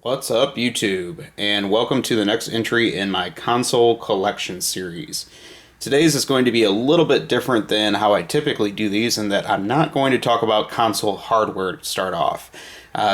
What's up, YouTube? And welcome to the next entry in my console collection series. Today's is going to be a little bit different than how I typically do these in that I'm not going to talk about console hardware to start off.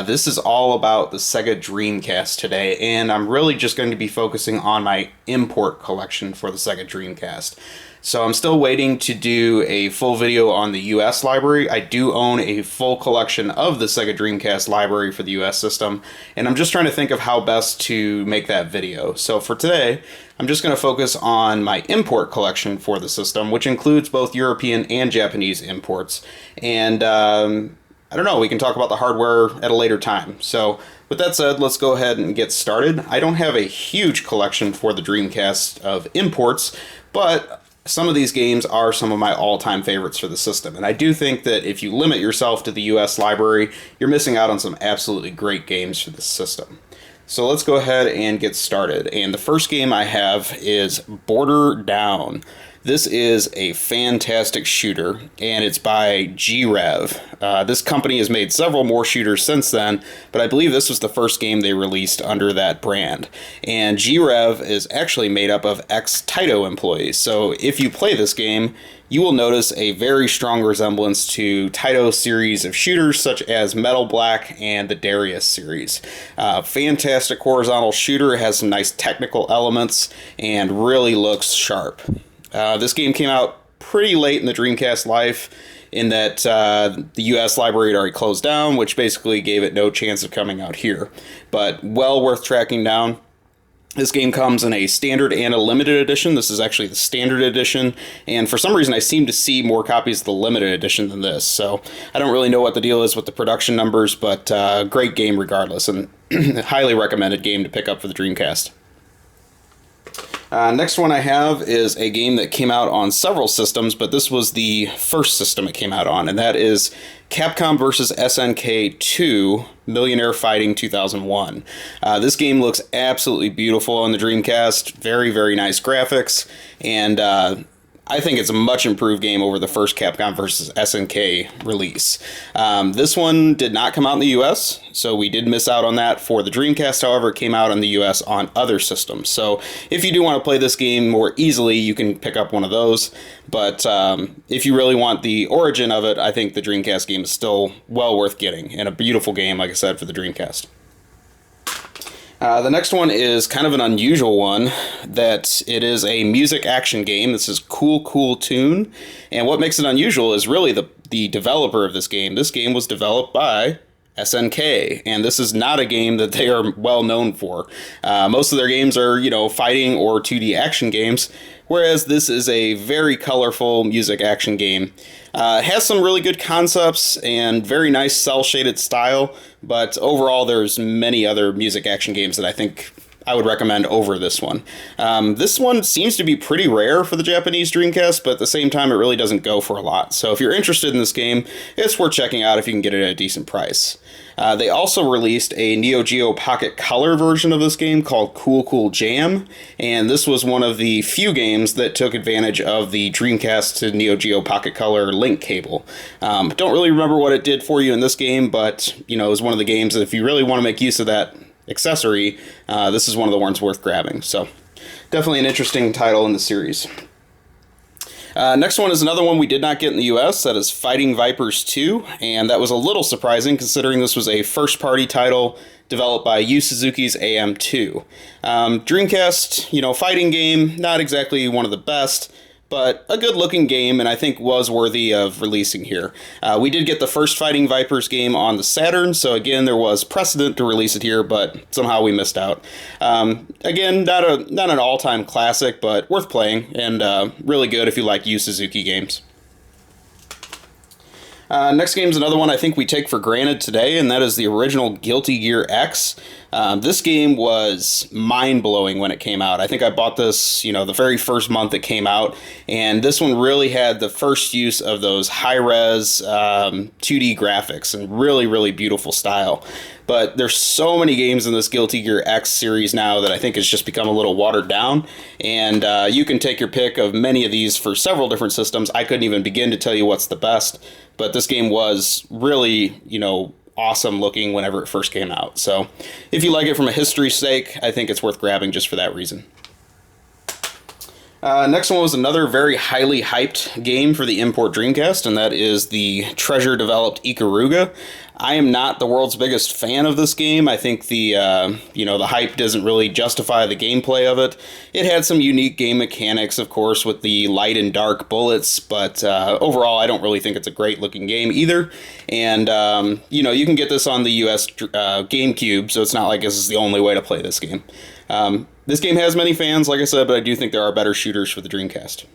This is all about the Sega Dreamcast today, and I'm really just going to be focusing on my import collection for the Sega Dreamcast. So I'm still waiting to do a full video on the US library. I do own a full collection of the Sega Dreamcast library for the US system, and I'm just trying to think of how best to make that video. So for today, I'm just going to focus on my import collection for the system, which includes both European and Japanese imports. And I don't know, we can talk about the hardware at a later time. So with that said, let's go ahead and get started. I don't have a huge collection for the Dreamcast of imports, but some of these games are some of my all-time favorites for the system, and I do think that if you limit yourself to the US library, you're missing out on some absolutely great games for the system. So let's go ahead and get started, and the first game I have is Border Down. This is a fantastic shooter, and it's by G.rev. This company has made several more shooters since then, but I believe this was the first game they released under that brand. And G.rev is actually made up of ex-Taito employees, so if you play this game, you will notice a very strong resemblance to Taito series of shooters such as Metal Black and the Darius series. Fantastic horizontal shooter, has some nice technical elements, and really looks sharp. This game came out pretty late in the Dreamcast life in that the US library had already closed down, which basically gave it no chance of coming out here. But well worth tracking down. This game comes in a standard and a limited edition. This is actually the standard edition, and for some reason I seem to see more copies of the limited edition than this, so I don't really know what the deal is with the production numbers, but great game regardless, and highly recommended game to pick up for the Dreamcast. Next one I have is a game that came out on several systems, but this was the first system it came out on, and that is Capcom vs. SNK 2 Millionaire Fighting 2001. This game looks absolutely beautiful on the Dreamcast, very, very nice graphics, and I think it's a much improved game over the first Capcom vs. SNK release. This one did not come out in the US, so we did miss out on that for the Dreamcast. However, it came out in the US on other systems. So if you do want to play this game more easily, you can pick up one of those. But if you really want the origin of it, I think the Dreamcast game is still well worth getting, and a beautiful game, like I said, for the Dreamcast. The next one is kind of an unusual one, that it is a music action game. This is Cool Cool Tune, and what makes it unusual is really the developer of this game. This game was developed by SNK, and this is not a game that they are well known for. Most of their games are, fighting or 2D action games, whereas this is a very colorful music action game. It has some really good concepts and very nice cel-shaded style, but overall there's many other music action games that I think I would recommend over this one. This one seems to be pretty rare for the Japanese Dreamcast, but at the same time it really doesn't go for a lot. So if you're interested in this game, it's worth checking out if you can get it at a decent price. They also released a Neo Geo Pocket Color version of this game called Cool Cool Jam, and this was one of the few games that took advantage of the Dreamcast to Neo Geo Pocket Color link cable. Don't really remember what it did for you in this game, but it was one of the games that if you really want to make use of that accessory, this is one of the ones worth grabbing. So definitely an interesting title in the series. Next one is another one we did not get in the US, that is Fighting Vipers 2, and that was a little surprising considering this was a first-party title developed by Yu Suzuki's AM2. Dreamcast, fighting game, not exactly one of the best, but a good-looking game, and I think was worthy of releasing here. We did get the first Fighting Vipers game on the Saturn, so again, there was precedent to release it here, but somehow we missed out. Again, not an all-time classic, but worth playing, and really good if you like Yu Suzuki games. Next game is another one I think we take for granted today, and that is the original Guilty Gear X. This game was mind-blowing when it came out. I think I bought this, the very first month it came out, and this one really had the first use of those high-res 2D graphics and really, really beautiful style. But there's so many games in this Guilty Gear X series now that I think has just become a little watered down, and you can take your pick of many of these for several different systems. I couldn't even begin to tell you what's the best, but this game was really, awesome looking whenever it first came out. So if you like it from a history sake, I think it's worth grabbing just for that reason. Next one was another very highly hyped game for the import Dreamcast, and that is the Treasure-developed Ikaruga. I am not the world's biggest fan of this game. I think the hype doesn't really justify the gameplay of it. It had some unique game mechanics, of course, with the light and dark bullets, but overall, I don't really think it's a great-looking game either. And, you can get this on the US GameCube, so it's not like this is the only way to play this game. This game has many fans, like I said, but I do think there are better shooters for the Dreamcast.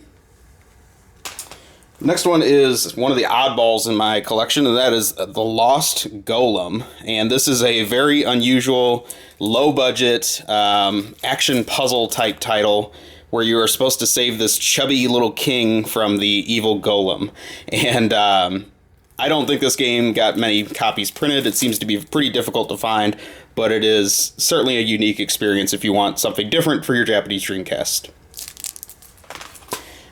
Next one is one of the oddballs in my collection, and that is the Lost Golem. And this is a very unusual, low-budget, action puzzle type title where you are supposed to save this chubby little king from the evil golem. And I don't think this game got many copies printed. It seems to be pretty difficult to find, but it is certainly a unique experience if you want something different for your Japanese Dreamcast.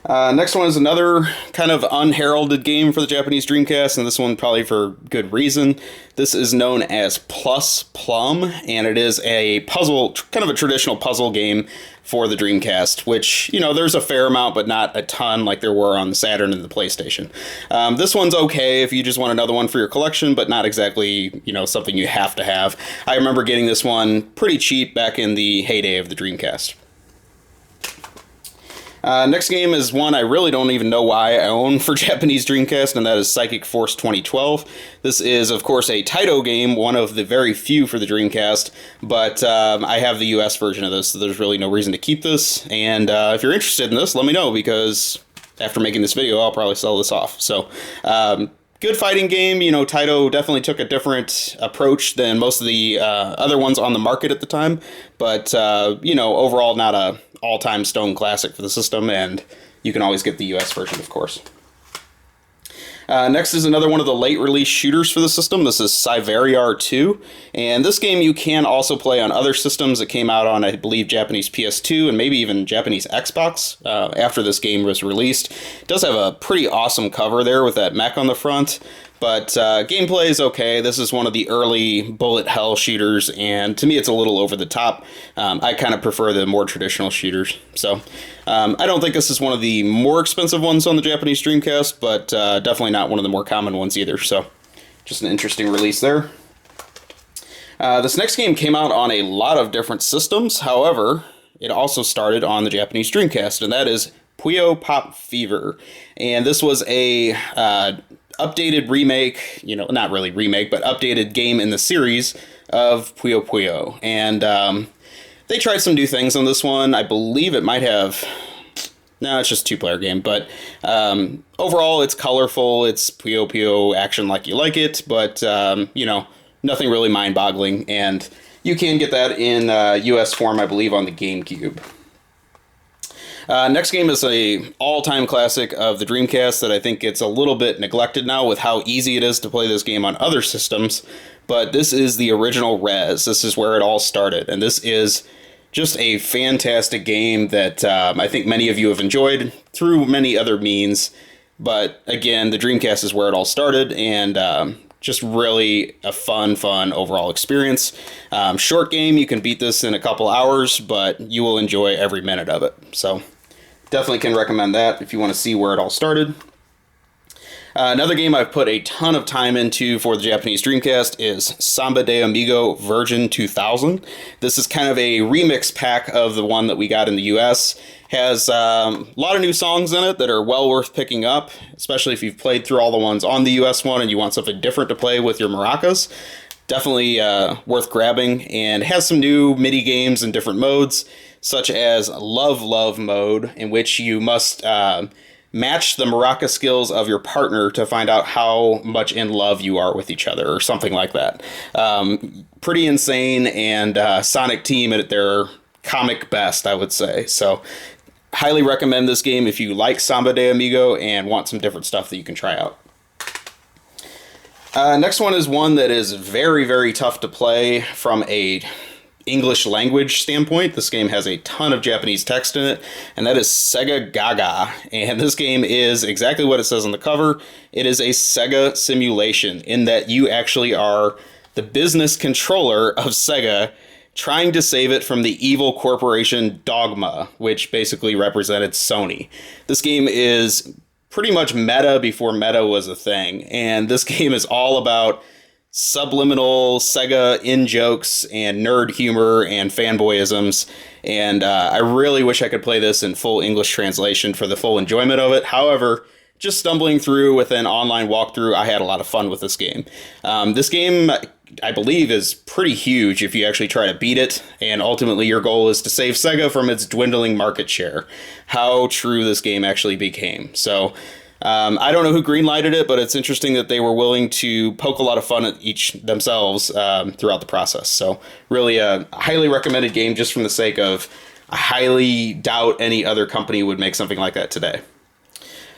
Next one is another kind of unheralded game for the Japanese Dreamcast, and this one probably for good reason. This is known as Plus Plum, and it is a puzzle, kind of a traditional puzzle game for the Dreamcast, which, there's a fair amount, but not a ton like there were on the Saturn and the PlayStation. This one's okay if you just want another one for your collection, but not exactly, something you have to have. I remember getting this one pretty cheap back in the heyday of the Dreamcast. Next game is one I really don't even know why I own for Japanese Dreamcast, and that is Psychic Force 2012. This is, of course, a Taito game, one of the very few for the Dreamcast, but I have the US version of this, so there's really no reason to keep this. And if you're interested in this, let me know, because after making this video, I'll probably sell this off. So, good fighting game. Taito definitely took a different approach than most of the other ones on the market at the time, but, overall not a all-time stone classic for the system, and you can always get the US version, of course. Next is another one of the late-release shooters for the system. This is Cyveriar 2, and this game you can also play on other systems. It came out on, I believe, Japanese PS2 and maybe even Japanese Xbox after this game was released. It does have a pretty awesome cover there with that mech on the front, but gameplay is okay. This is one of the early bullet hell shooters, and to me it's a little over the top. I kind of prefer the more traditional shooters. So I don't think this is one of the more expensive ones on the Japanese Dreamcast, but definitely not one of the more common ones either. So just an interesting release there. This next game came out on a lot of different systems. However, it also started on the Japanese Dreamcast, and that is Puyo Pop Fever. And this was a updated remake, not really remake, but updated game in the series of Puyo Puyo. And they tried some new things on this one. I believe it might have... No, it's just a two-player game, but overall it's colorful. It's Puyo Puyo action like you like it, but, nothing really mind-boggling. And you can get that in US form, I believe, on the GameCube. Next game is a all-time classic of the Dreamcast that I think gets a little bit neglected now with how easy it is to play this game on other systems, but this is the original Rez. This is where it all started, and this is just a fantastic game that I think many of you have enjoyed through many other means, but again, the Dreamcast is where it all started, and just really a fun overall experience. Short game, you can beat this in a couple hours, but you will enjoy every minute of it. So definitely can recommend that if you want to see where it all started. Another game I've put a ton of time into for the Japanese Dreamcast is Samba de Amigo Version 2000. This is kind of a remix pack of the one that we got in the US. Has a lot of new songs in it that are well worth picking up, especially if you've played through all the ones on the US one and you want something different to play with your maracas. Definitely worth grabbing, and has some new MIDI games and different modes, such as Love mode, in which you must match the maraca skills of your partner to find out how much in love you are with each other, or something like that. Pretty insane, and Sonic Team at their comic best, I would say. So highly recommend this game if you like Samba de Amigo and want some different stuff that you can try out. Next one is one that is very, very tough to play from a English language standpoint, this game has a ton of Japanese text in it, and that is Sega Gaga. And this game is exactly what it says on the cover. It is a Sega simulation in that you actually are the business controller of Sega trying to save it from the evil corporation Dogma, which basically represented Sony. This game is pretty much meta before meta was a thing, and this game is all about subliminal Sega in-jokes and nerd humor and fanboyisms, and I really wish I could play this in full English translation for the full enjoyment of it. However, just stumbling through with an online walkthrough, I had a lot of fun with this game. This game, I believe, is pretty huge if you actually try to beat it, and ultimately your goal is to save Sega from its dwindling market share. How true this game actually became. So, I don't know who greenlighted it, but it's interesting that they were willing to poke a lot of fun at each themselves throughout the process. So really a highly recommended game just from the sake of I highly doubt any other company would make something like that today.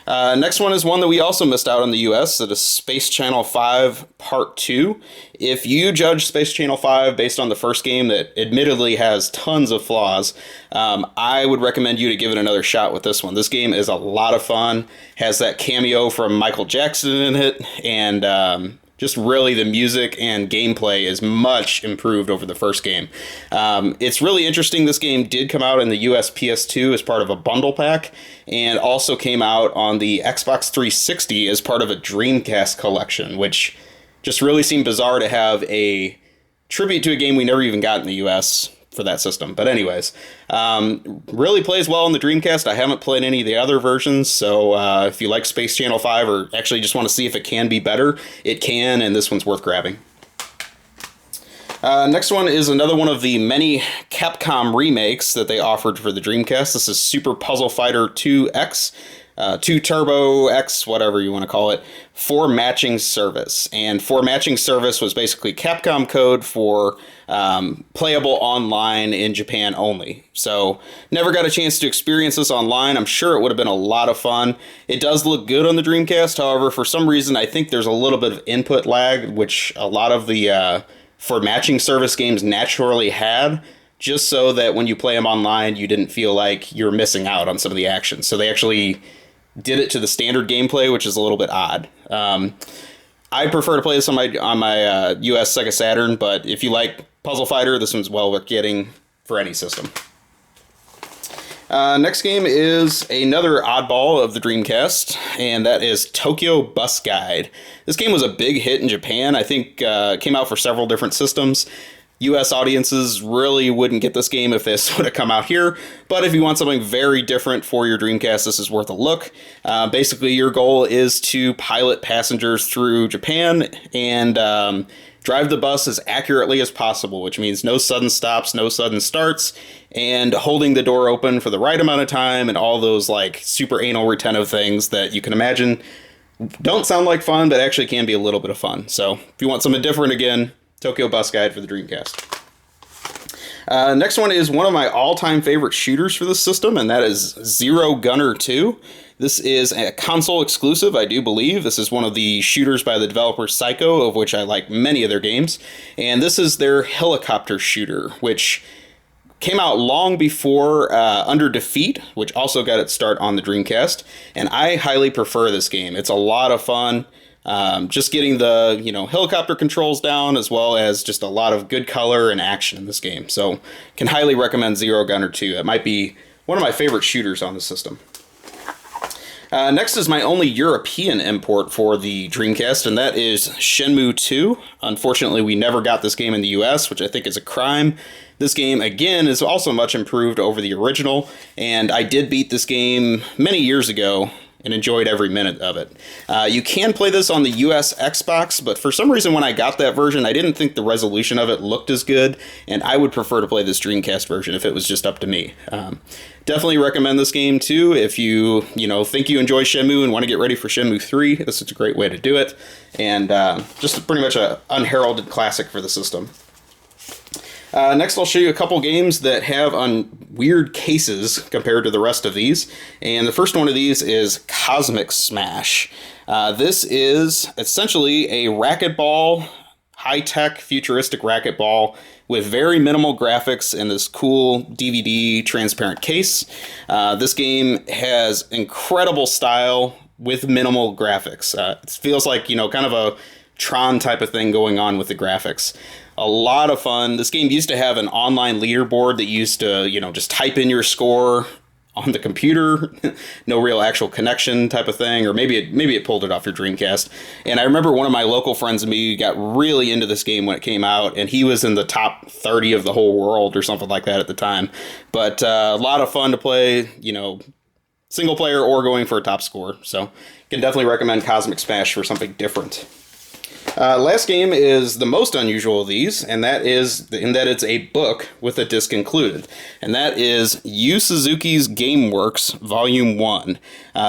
Next one is one that we also missed out in the US. It is Space Channel 5 Part 2. If you judge Space Channel 5 based on the first game that admittedly has tons of flaws, I would recommend you to give it another shot with this one. This game is a lot of fun, has that cameo from Michael Jackson in it, and just really the music and gameplay is much improved over the first game. It's really interesting. This game did come out in the US PS2 as part of a bundle pack, and also came out on the Xbox 360 as part of a Dreamcast collection, which just really seemed bizarre to have a tribute to a game we never even got in the US for that system. But anyways, really plays well on the Dreamcast. I haven't played any of the other versions, so if you like Space Channel 5 or actually just want to see if it can be better, it can, and this one's worth grabbing. Next one is another one of the many Capcom remakes that they offered for the Dreamcast. This is Super Puzzle Fighter 2X. 2 Turbo X, whatever you want to call it, for matching service. And for matching service was basically Capcom code for playable online in Japan only. So never got a chance to experience this online. I'm sure it would have been a lot of fun. It does look good on the Dreamcast. However, for some reason, I think there's a little bit of input lag, which a lot of the for matching service games naturally had, just so that when you play them online, you didn't feel like you're missing out on some of the action. So they actually did it to the standard gameplay, which is a little bit odd. I prefer to play this on my US Sega Saturn, but if you like Puzzle Fighter, this one's well worth getting for any system. Next game is another oddball of the Dreamcast, and that is Tokyo Bus Guide. This game was a big hit in Japan. I think it came out for several different systems. US audiences really wouldn't get this game if this would have come out here, but if you want something very different for your Dreamcast, this is worth a look. Basically, your goal is to pilot passengers through Japan and drive the bus as accurately as possible, which means no sudden stops, no sudden starts, and holding the door open for the right amount of time, and all those like super anal retentive things that you can imagine don't sound like fun, but actually can be a little bit of fun. So if you want something different, again, Tokyo Bus Guide for the Dreamcast. Next one is one of my all-time favorite shooters for this system, and that is Zero Gunner 2. This is a console exclusive, I do believe. This is one of the shooters by the developer Psycho, of which I like many of their games. And this is their helicopter shooter, which came out long before Under Defeat, which also got its start on the Dreamcast. And I highly prefer this game. It's a lot of fun. Just getting the, helicopter controls down, as well as just a lot of good color and action in this game. So can highly recommend Zero Gunner 2. It might be one of my favorite shooters on the system. Next is my only European import for the Dreamcast, and that is Shenmue 2. Unfortunately, we never got this game in the US, which I think is a crime. This game, again, is also much improved over the original, and I did beat this game many years ago and enjoyed every minute of it. You can play this on the US Xbox, but for some reason when I got that version, I didn't think the resolution of it looked as good, and I would prefer to play this Dreamcast version if it was just up to me. Definitely recommend this game too if you think you enjoy Shenmue and want to get ready for Shenmue 3. This is a great way to do it, and just pretty much an unheralded classic for the system. Next, I'll show you a couple games that have weird cases compared to the rest of these. And the first one of these is Cosmic Smash. This is essentially a racquetball, high-tech, futuristic racquetball with very minimal graphics and this cool DVD transparent case. This game has incredible style with minimal graphics. It feels like, kind of a Tron type of thing going on with the graphics. A lot of fun. This game used to have an online leaderboard that used to, just type in your score on the computer, no real actual connection type of thing, or maybe it pulled it off your Dreamcast. And I remember one of my local friends and me got really into this game when it came out, and he was in the top 30 of the whole world or something like that at the time. But a lot of fun to play, single player or going for a top score. So can definitely recommend Cosmic Smash for something different. Last game is the most unusual of these, and that is in that it's a book with a disc included. And that is Yu Suzuki's GameWorks Volume 1.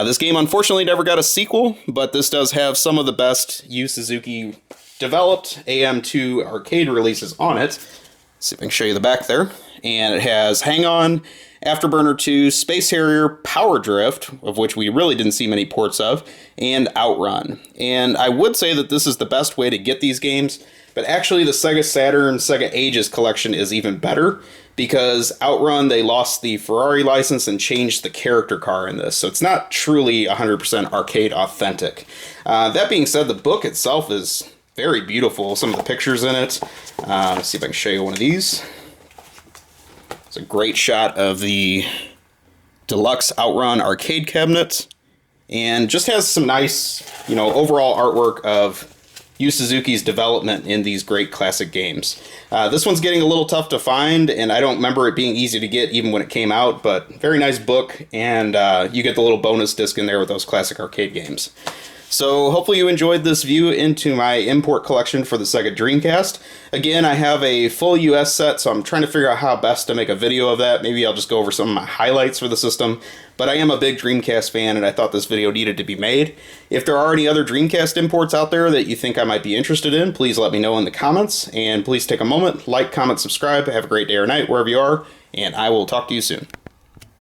This game unfortunately never got a sequel, but this does have some of the best Yu Suzuki developed AM2 arcade releases on it. Let's see if I can show you the back there. And it has Hang On, Afterburner 2, Space Harrier, Power Drift, of which we really didn't see many ports of, and Outrun. And I would say that this is the best way to get these games, but actually the Sega Saturn, Sega Ages collection is even better, because Outrun, they lost the Ferrari license and changed the character car in this, so it's not truly 100% arcade authentic. That being said, the book itself is very beautiful, some of the pictures in it. Let's see if I can show you one of these. It's a great shot of the deluxe Outrun arcade cabinet, and just has some nice, overall artwork of Yu Suzuki's development in these great classic games. This one's getting a little tough to find, and I don't remember it being easy to get even when it came out, but very nice book, and you get the little bonus disc in there with those classic arcade games. So hopefully you enjoyed this view into my import collection for the Sega Dreamcast. Again, I have a full US set, so I'm trying to figure out how best to make a video of that. Maybe I'll just go over some of my highlights for the system. But I am a big Dreamcast fan, and I thought this video needed to be made. If there are any other Dreamcast imports out there that you think I might be interested in, please let me know in the comments. And please take a moment, like, comment, subscribe. Have a great day or night wherever you are, and I will talk to you soon.